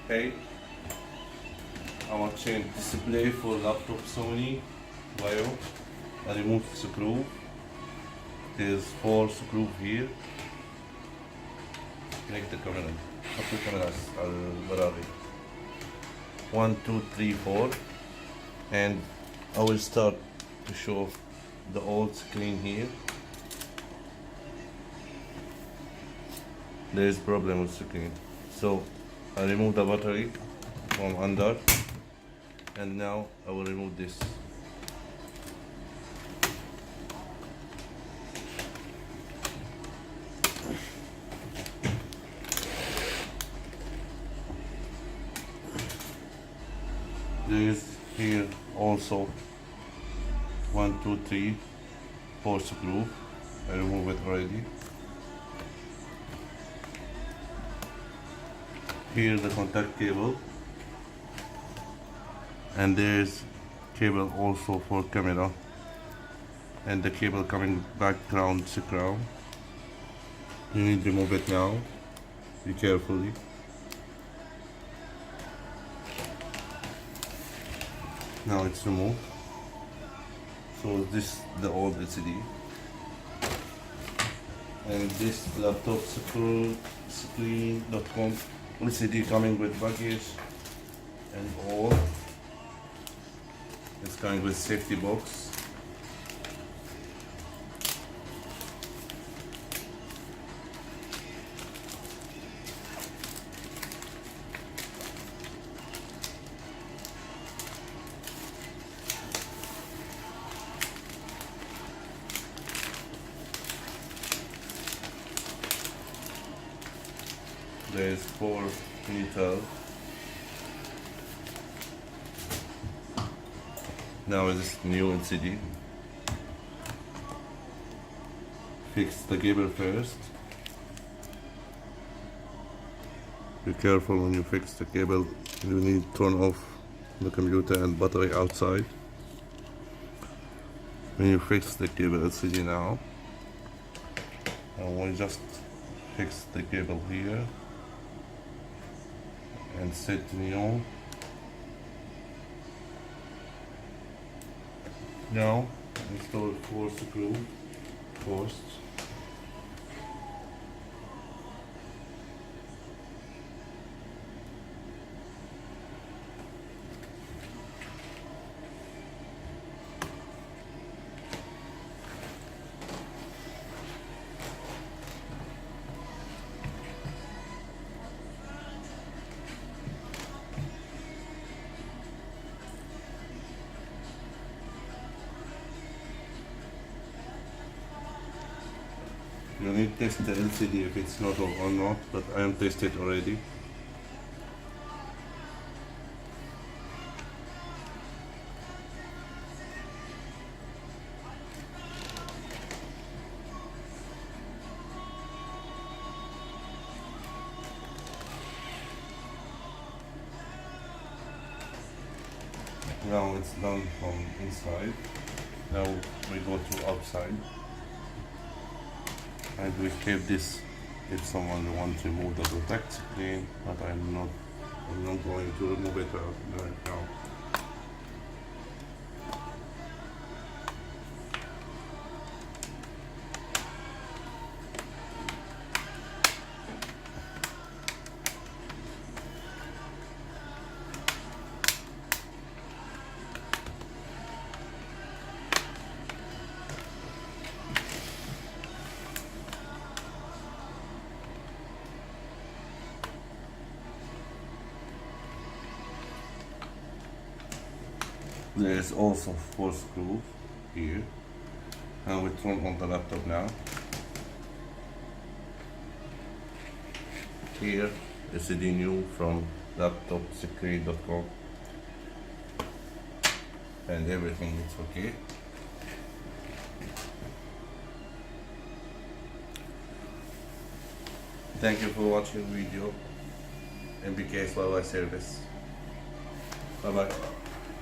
Hey, I want to change display for laptop Sony Vaio. I remove screw. There's 4 screw here. Connect the camera. Up the cameras. Where are we? 1, 2, 3, 4. And I will start to show the old screen here. There is problem with screen. So I remove the battery from under, and now I will remove this. There is here also 1, 2, 3, 4 screw. I remove it already. Here the contact cable, and there's cable also for camera, and the cable coming back ground to ground. You need to remove it now. Be carefully. Now it's removed. So this the old LCD, and this laptop screen.com LCD coming with baggage and all. It's coming with safety box. There's 4 metal. Now this new LCD. Fix the cable first. Be careful when you fix the cable. You need to turn off the computer and battery outside. When you fix the cable LCD now, and we just fix the cable here and set new. Now install 4 screw first. You need to test the LCD if it's not on or not, but I am tested already. Now it's done from inside. Now we go to outside. And we keep this if someone wants to remove the protect screen, but I'm not going to remove it right now. There is also 4 screws here. And we turn on the laptop now. Here is the new from laptopscreen.com, and everything is okay. Thank you for watching the video. MBK Sony Vaio service. Bye bye.